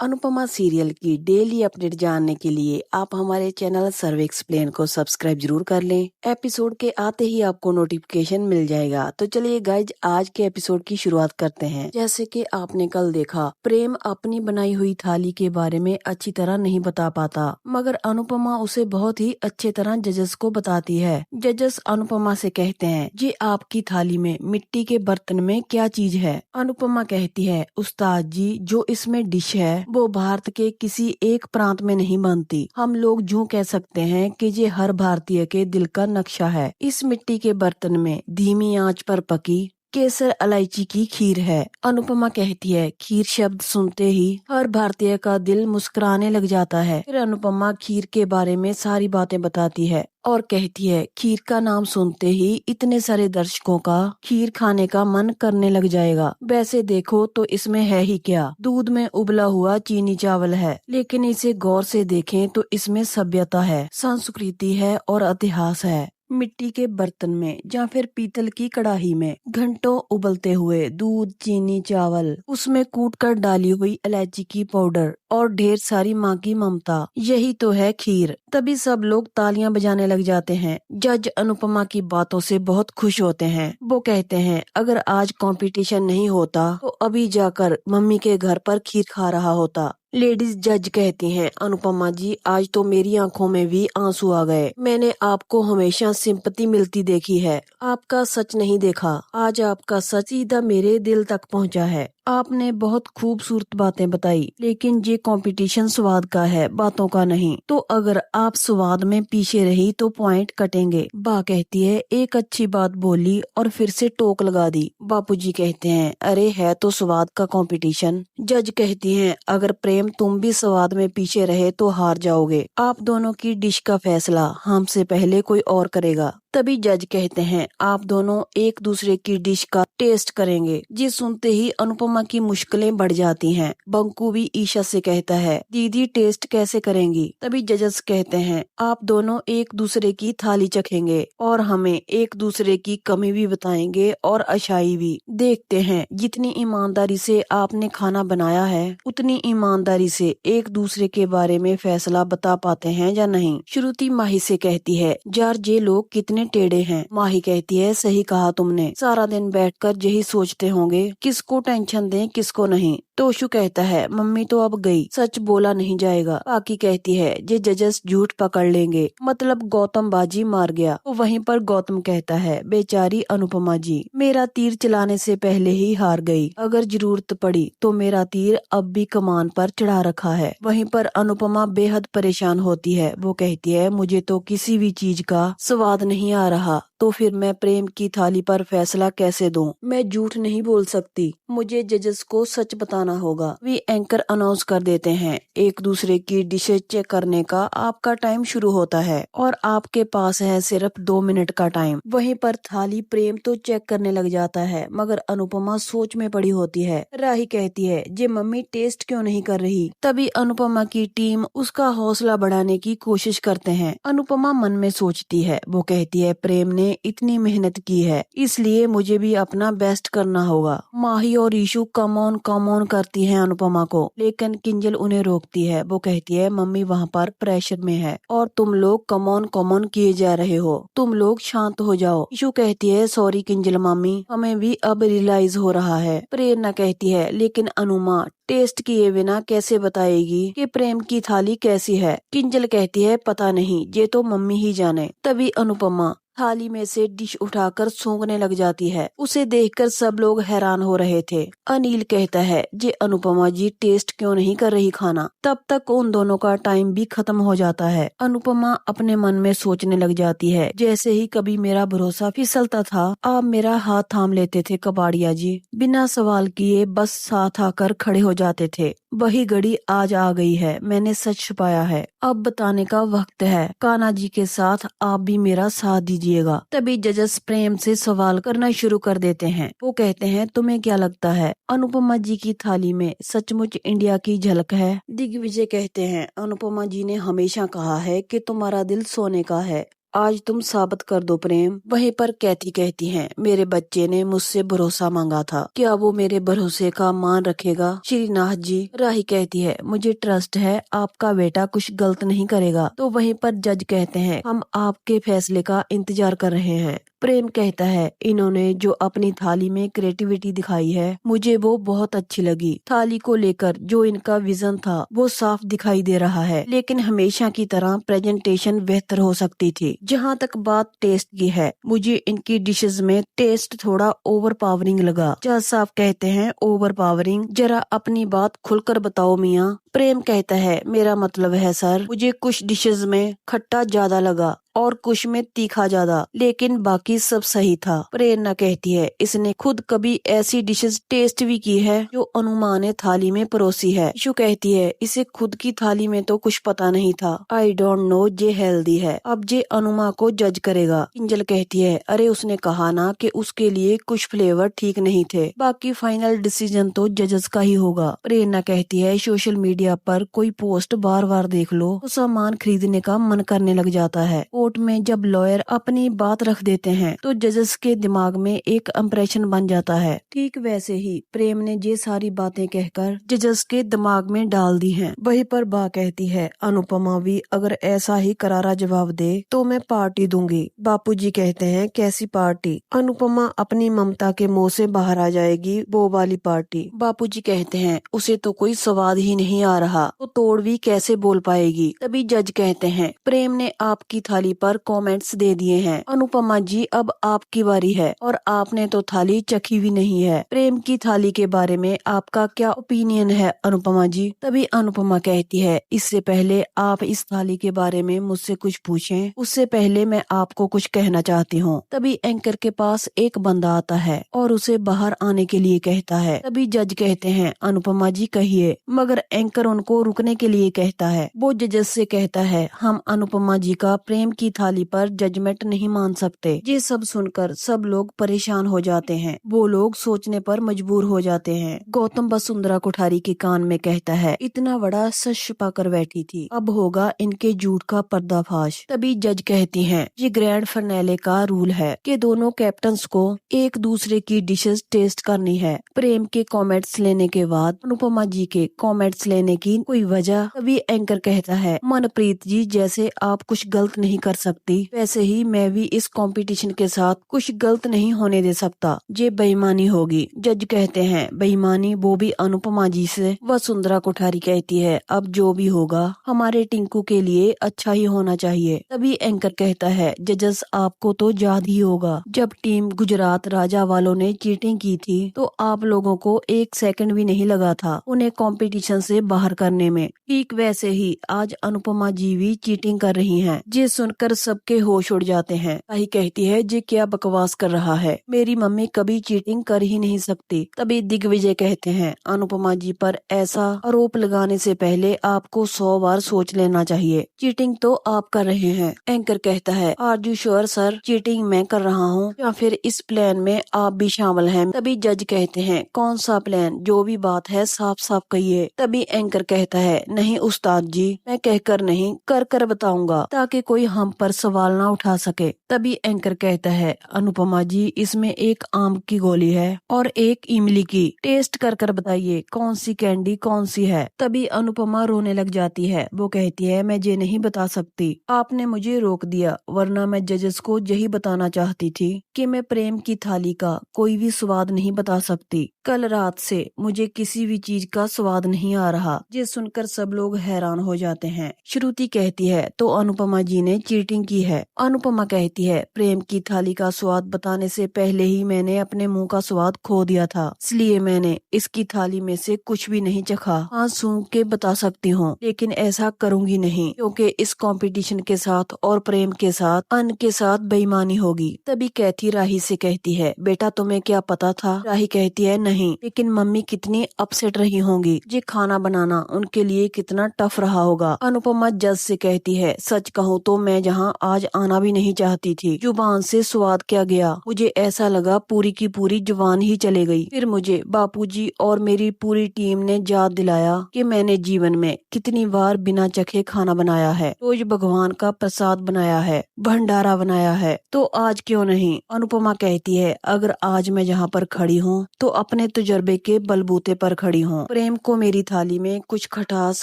Anupama serial की daily update जानने के लिए आप हमारे चैनल सर्वे एक्सप्लेन को सब्सक्राइब जरूर कर लें। एपिसोड के आते ही आपको नोटिफिकेशन मिल जाएगा। तो चलिए गाइज आज के एपिसोड की शुरुआत करते हैं। जैसे कि आपने कल देखा, प्रेम अपनी बनाई हुई थाली के बारे में अच्छी तरह नहीं बता पाता, मगर अनुपमा उसे बहुत ही अच्छे तरह जजेस को बताती है। जजेस अनुपमा से कहते हैं, जी आपकी थाली में मिट्टी के बर्तन में क्या चीज है? अनुपमा कहती है, उस्ताद जी जो इसमें डिश है वो भारत के किसी एक प्रांत में नहीं बनती। हम लोग यूं कह सकते हैं कि ये हर भारतीय के दिल का नक्शा है। इस मिट्टी के बर्तन में धीमी आंच पर पकी केसर इलायची की खीर है। अनुपमा कहती है, खीर शब्द सुनते ही हर भारतीय का दिल मुस्कुराने लग जाता है। फिर अनुपमा खीर के बारे में सारी बातें बताती है और कहती है, खीर का नाम सुनते ही इतने सारे दर्शकों का खीर खाने का मन करने लग जाएगा। वैसे देखो तो इसमें है ही क्या, दूध में उबला हुआ चीनी चावल है, लेकिन इसे गौर से देखें तो इसमें सभ्यता है, संस्कृति है और इतिहास है। मिट्टी के बर्तन में या फिर पीतल की कढ़ाई में घंटों उबलते हुए दूध, चीनी, चावल, उसमें कूट कर डाली हुई इलायची की पाउडर और ढेर सारी माँ की ममता, यही तो है खीर। तभी सब लोग तालियां बजाने लग जाते हैं। जज अनुपमा की बातों से बहुत खुश होते हैं। वो कहते हैं, अगर आज कंपटीशन नहीं होता तो अभी जाकर मम्मी के घर पर खीर खा रहा होता। लेडीज जज कहती हैं, अनुपमा जी आज तो मेरी आंखों में भी आंसू आ गए। मैंने आपको हमेशा सिंपैथी मिलती देखी है, आपका सच नहीं देखा। आज आपका सच सीधा मेरे दिल तक पहुंचा है। आपने बहुत खूबसूरत बातें बताई, लेकिन ये कंपटीशन स्वाद का है, बातों का नहीं। तो अगर आप स्वाद में पीछे रही तो पॉइंट कटेंगे। बा कहती है, एक अच्छी बात बोली और फिर से टोक लगा दी। बापूजी कहते हैं, अरे है तो स्वाद का कंपटीशन। जज कहती हैं, अगर प्रेम तुम भी स्वाद में पीछे रहे तो हार जाओगे। आप दोनों की डिश का फैसला हमसे पहले कोई और करेगा। तभी जज कहते हैं, आप दोनों एक दूसरे की डिश का टेस्ट करेंगे। जी सुनते ही अनुपमा की मुश्किलें बढ़ जाती हैं। बंकू भी ईशा से कहता है, दीदी टेस्ट कैसे करेंगी? तभी जजेस कहते हैं, आप दोनों एक दूसरे की थाली चखेंगे और हमें एक दूसरे की कमी भी बताएंगे और अच्छाई भी। देखते हैं जितनी ईमानदारी से आपने खाना बनाया है उतनी ईमानदारी से एक दूसरे के बारे में फैसला बता पाते हैं या नहीं। श्रुति माही से कहती है, यार ये लोग कितने टेढ़े हैं। माही कहती है, सही कहा तुमने, सारा दिन बैठकर यही सोचते होंगे किसको टेंशन दें किसको नहीं। तोशु कहता है, मम्मी तो अब गई, सच बोला नहीं जाएगा। बाकी कहती है, ये जजेस झूठ पकड़ लेंगे, मतलब गौतम बाजी मार गया। तो वहीं पर गौतम कहता है, बेचारी अनुपमा जी मेरा तीर चलाने से पहले ही हार गई। अगर जरूरत पड़ी तो मेरा तीर अब भी कमान पर चढ़ा रखा है। वहीं पर अनुपमा बेहद परेशान होती है। वो कहती है, मुझे तो किसी भी चीज का स्वाद नहीं आ रहा, तो फिर मैं प्रेम की थाली पर फैसला कैसे दूं? मैं झूठ नहीं बोल सकती, मुझे जजेस को सच बताना होगा। वे एंकर अनाउंस कर देते हैं, एक दूसरे की डिशेज चेक करने का आपका टाइम शुरू होता है और आपके पास है सिर्फ 2 मिनट का टाइम। वहीं पर थाली प्रेम तो चेक करने लग जाता है, मगर अनुपमा सोच में पड़ी होती है। राही कहती है, जे मम्मी टेस्ट क्यों नहीं कर रही? तभी अनुपमा की टीम उसका हौसला बढ़ाने की कोशिश करते हैं। अनुपमा मन में सोचती है, वो कहती है, प्रेम ने इतनी मेहनत की है, इसलिए मुझे भी अपना बेस्ट करना होगा। माही और ईशु कम ऑन करती हैं अनुपमा को, लेकिन किंजल उन्हें रोकती है। वो कहती है, मम्मी वहाँ पर प्रेशर में है और तुम लोग कम ऑन किए जा रहे हो, तुम लोग शांत हो जाओ। ईशु कहती है, सॉरी किंजल मामी, हमें भी अब रियलाइज हो रहा है। प्रेरणा कहती है, लेकिन अनुमा टेस्ट किए बिना कैसे बताएगी कि प्रेम की थाली कैसी है? किंजल कहती है, पता नहीं, ये तो मम्मी ही जाने। तभी अनुपमा थाली में से डिश उठाकर सूंघने लग जाती है। उसे देखकर सब लोग हैरान हो रहे थे। अनिल कहता है, ये अनुपमा जी टेस्ट क्यों नहीं कर रही खाना? तब तक उन दोनों का टाइम भी खत्म हो जाता है। अनुपमा अपने मन में सोचने लग जाती है, जैसे ही कभी मेरा भरोसा फिसलता था, आप मेरा हाथ थाम लेते थे कबाड़िया जी, बिना सवाल किए बस साथ आकर खड़े हो जाते थे। वही घड़ी आज आ गई है, मैंने सच छुपाया है, अब बताने का वक्त है। कान्हा जी के साथ आप भी मेरा साथ दीजिएगा। तभी जजेस प्रेम से सवाल करना शुरू कर देते हैं। वो कहते हैं, तुम्हें क्या लगता है अनुपमा जी की थाली में सचमुच इंडिया की झलक है? दिग्विजय कहते हैं, अनुपमा जी ने हमेशा कहा है कि तुम्हारा दिल सोने का है आज तुम साबित कर दो प्रेम। वहीं पर कैथी कहती है, मेरे बच्चे ने मुझसे भरोसा मांगा था, क्या वो मेरे भरोसे का मान रखेगा श्रीनाथ जी। राही कहती है, मुझे ट्रस्ट है आपका बेटा कुछ गलत नहीं करेगा। तो वहीं पर जज कहते हैं, हम आपके फैसले का इंतजार कर रहे हैं। प्रेम कहता है, इन्होंने जो अपनी थाली में क्रिएटिविटी दिखाई है मुझे वो बहुत अच्छी लगी। थाली को लेकर जो इनका विजन था वो साफ दिखाई दे रहा है, लेकिन हमेशा की तरह प्रेजेंटेशन बेहतर हो सकती थी। जहाँ तक बात टेस्ट की है, मुझे इनकी डिशेस में टेस्ट थोड़ा ओवर पावरिंग लगा। जज साहब कहते हैं, ओवर पावरिंग, जरा अपनी बात खुलकर बताओ मियाँ। प्रेम कहता है, मेरा मतलब है सर, मुझे कुछ डिशेस में खट्टा ज्यादा लगा और कुछ में तीखा ज्यादा, लेकिन बाकी सब सही था। प्रेरणा कहती है, इसने खुद कभी ऐसी डिशेस टेस्ट भी की है जो अनुमा ने थाली में परोसी है। इशू कहती है, इसे खुद की थाली में तो कुछ पता नहीं था। I don't know J healthy है, अब जे अनुमा को जज करेगा। किंजल कहती है, अरे उसने कहा ना कि उसके लिए कुछ फ्लेवर ठीक नहीं थे, बाकी फाइनल डिसीजन तो जजेस का ही होगा। प्रेरणा कहती है, सोशल मीडिया पर कोई पोस्ट बार बार देख लो तो सामान खरीदने का मन करने लग जाता है। कोर्ट में जब लॉयर अपनी बात रख देते हैं तो जजेस के दिमाग में एक इम्प्रेशन बन जाता है। ठीक वैसे ही प्रेम ने ये सारी बातें कहकर जजेस के दिमाग में डाल दी हैं। वहीं पर बा कहती है, अनुपमा भी अगर ऐसा ही करारा जवाब दे तो मैं पार्टी दूंगी। बापूजी कहते हैं, कैसी पार्टी? अनुपमा अपनी ममता के मुंह से बाहर आ जाएगी, वो वाली पार्टी। बापूजी कहते हैं, उसे तो कोई स्वाद ही नहीं आ रहा तो तोड़ भी कैसे बोल पाएगी। तभी जज कहते हैं, प्रेम ने आपकी थाली पर कमेंट्स दे दिए हैं। अनुपमा जी, अब आपकी बारी है और आपने तो थाली चखी भी नहीं है। प्रेम की थाली के बारे में आपका क्या ओपिनियन है अनुपमा जी? तभी अनुपमा कहती है, इससे पहले आप इस थाली के बारे में मुझसे कुछ पूछें, उससे पहले मैं आपको कुछ कहना चाहती हूँ। तभी एंकर के पास एक बंदा आता है और उसे बाहर आने के लिए कहता है। तभी जज कहते हैं, अनुपमा जी कहिए, मगर एंकर उनको रुकने के लिए कहता है। वो जजेस से कहता है, हम अनुपमा जी का प्रेम की थाली पर जजमेंट नहीं मान सकते। ये सब सुनकर सब लोग परेशान हो जाते हैं, वो लोग सोचने पर मजबूर हो जाते हैं। गौतम वसुंधरा कोठारी के कान में कहता है, इतना बड़ा सच छुपा कर बैठी थी, अब होगा इनके झूठ का पर्दाफाश। तभी जज कहती हैं, ये ग्रैंड फिनाले का रूल है कि दोनों कैप्टन्स को एक दूसरे की डिशेस टेस्ट करनी है। प्रेम के कमेंट्स लेने के बाद अनुपमा जी के कमेंट्स लेने की कोई वजह? तभी एंकर कहता है, मनप्रीत जी, जैसे आप कुछ गलत नहीं कर सकती वैसे ही मैं भी इस कंपटीशन के साथ कुछ गलत नहीं होने दे सकता, ये बेईमानी होगी। जज कहते हैं, बेईमानी वो भी अनुपमा जी से? वसुंधरा कोठारी कहती है, अब जो भी होगा हमारे टिंकू के लिए अच्छा ही होना चाहिए। तभी एंकर कहता है, जजेस आपको तो याद ही होगा जब टीम गुजरात राजा वालों ने चीटिंग की थी तो आप लोगों को एक सेकंड भी नहीं लगा था उन्हें कंपटीशन से बाहर करने में। ठीक वैसे ही आज अनुपमा जी भी चीटिंग कर रही हैं। ये सुनकर सबके होश उड़ जाते हैं। ताही कहती है, ये क्या बकवास कर रहा है, मेरी मम्मी कभी चीटिंग कर ही नहीं सकती। तभी दिग्विजय कहते हैं, अनुपमा जी पर ऐसा आरोप लगाने से पहले आपको 100 बार सोच लेना चाहिए, चीटिंग तो आप कर रहे हैं। एंकर कहता है, are you sure sir, cheating मैं कर रहा हूँ या फिर इस प्लान में आप भी शामिल हैं? तभी जज कहते हैं, कौन सा प्लान? जो भी बात है साफ साफ कहिए। तभी एंकर कहता है, नहीं उस्ताद जी, मैं कहकर नहीं कर कर बताऊंगा ताकि कोई हम पर सवाल ना उठा सके। तभी एंकर कहता है, अनुपमा जी, इसमें एक आम की गोली है और एक इमली की, टेस्ट कर कर बताइए कौन सी कैंडी कौन सी है। तभी अनुपमा रोने लग जाती है। वो कहती है, मैं ये नहीं बता सकती, आपने मुझे रोक दिया, वरना मैं जजेस को यही बताना चाहती थी कि मैं प्रेम की थाली का कोई भी स्वाद नहीं बता सकती। कल रात से मुझे किसी भी चीज का स्वाद नहीं आ रहा। ये सुनकर सब लोग हैरान हो जाते हैं। श्रुति कहती है, तो अनुपमा जी ने चीटिंग की है? अनुपमा कहती है, प्रेम की थाली का स्वाद बताने से पहले ही मैंने अपने मुंह का स्वाद खो दिया था, इसलिए मैंने इसकी थाली में से कुछ भी नहीं चखा। हाँ, सूंघ के बता सकती हूँ, लेकिन ऐसा करूंगी नहीं क्योंकि इस कंपटीशन के साथ और प्रेम के साथ अन्न के साथ बेईमानी होगी। तभी कैथी राही से कहती है, बेटा तुम्हें क्या पता था? राही कहती है, नहीं नहीं, लेकिन मम्मी कितनी अपसेट रही होंगी। ये खाना बनाना उनके लिए कितना टफ रहा होगा। अनुपमा जज से कहती है, सच कहूँ तो मैं जहाँ आज आना भी नहीं चाहती थी। जुबान से स्वाद क्या गया, मुझे ऐसा लगा पूरी की पूरी जुबान ही चले गई। फिर मुझे बापूजी और मेरी पूरी टीम ने याद दिलाया कि मैंने जीवन में कितनी बार बिना चखे खाना बनाया है, रोज भगवान का प्रसाद बनाया है, भंडारा बनाया है, तो आज क्यों नहीं। अनुपमा कहती है, अगर आज मैं जहाँ पर खड़ी हूँ तो अपने तजुर्बे के बलबूते पर खड़ी हूँ। प्रेम को मेरी थाली में कुछ खटास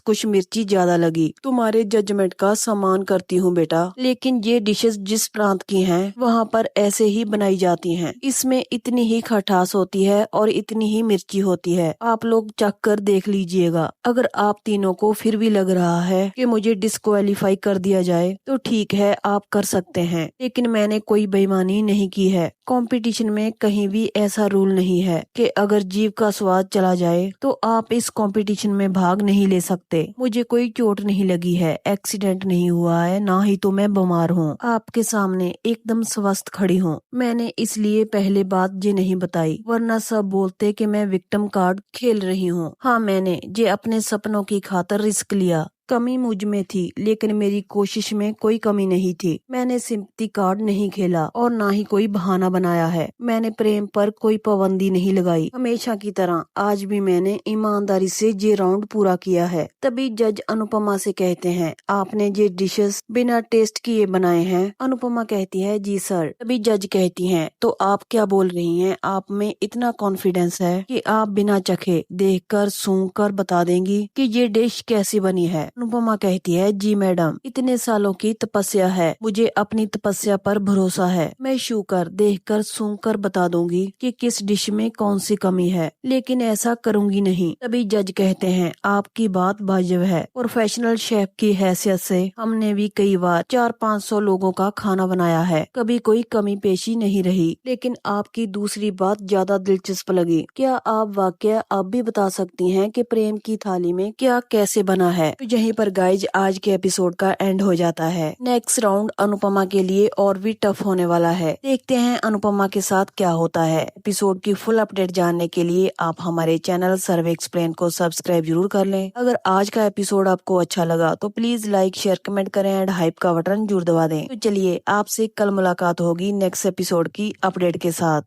कुछ मिर्ची ज्यादा लगी। तुम्हारे जजमेंट का सम्मान करती हूँ बेटा, लेकिन ये डिशेस जिस प्रांत की हैं वहाँ पर ऐसे ही बनाई जाती हैं। इसमें इतनी ही खटास होती है और इतनी ही मिर्ची होती है। आप लोग चख कर देख लीजिएगा। अगर आप तीनों को फिर भी लग रहा है कि मुझे डिस्क्वालीफाई कर दिया जाए तो ठीक है, आप कर सकते हैं, लेकिन मैंने कोई बेईमानी नहीं की है। कंपटीशन में कहीं भी ऐसा रूल नहीं है कि अगर जीभ का स्वाद चला जाए तो आप इस कंपटीशन में भाग नहीं ले सकते। मुझे कोई चोट नहीं लगी है, एक्सीडेंट नहीं हुआ है, ना ही तो मैं बीमार हूँ। आपके सामने एकदम स्वस्थ खड़ी हूँ। मैंने इसलिए पहले बात ये नहीं बताई, वरना सब बोलते कि मैं विक्टिम कार्ड खेल रही हूँ। हाँ, मैंने ये अपने सपनों की खातिर रिस्क लिया। कमी मुझ में थी, लेकिन मेरी कोशिश में कोई कमी नहीं थी। मैंने सिंपैथी कार्ड नहीं खेला और ना ही कोई बहाना बनाया है। मैंने प्रेम पर कोई पाबंदी नहीं लगाई। हमेशा की तरह आज भी मैंने ईमानदारी से ये राउंड पूरा किया है। तभी जज अनुपमा से कहते हैं, आपने ये डिशेस बिना टेस्ट किए बनाए हैं। अनुपमा कहती है, जी सर। तभी जज कहती हैं, तो आप क्या बोल रही हैं? आप में इतना कॉन्फिडेंस है कि आप बिना चखे देखकर सूंघ कर बता देंगी कि ये डिश कैसी बनी है? अनुपमा कहती है, जी मैडम, इतने सालों की तपस्या है, मुझे अपनी तपस्या पर भरोसा है। मैं छू कर देख कर सूंघ कर बता दूंगी कि किस डिश में कौन सी कमी है, लेकिन ऐसा करूंगी नहीं। तभी जज कहते हैं, आपकी बात वाजिब है। प्रोफेशनल शेफ की हैसियत से हमने भी कई बार 400-500 लोगों का खाना बनाया है, कभी कोई कमी पेशी नहीं रही। लेकिन आपकी दूसरी बात ज्यादा दिलचस्प लगी। क्या आप वाकया आप भी बता सकती हैं कि प्रेम की थाली में क्या कैसे बना है? तो यहीं पर गाइज आज के एपिसोड का एंड हो जाता है। नेक्स्ट राउंड अनुपमा के लिए और भी टफ होने वाला है। देखते हैं अनुपमा के साथ क्या होता है। एपिसोड की फुल अपडेट जानने के लिए आप हमारे चैनल सर्वे एक्सप्लेन को सब्सक्राइब जरूर कर लें। अगर आज का एपिसोड आपको अच्छा लगा तो प्लीज लाइक शेयर कमेंट करें एंड हाइप का बटन जरूर दबा दें। तो चलिए आपसे कल मुलाकात होगी नेक्स्ट एपिसोड की अपडेट के साथ।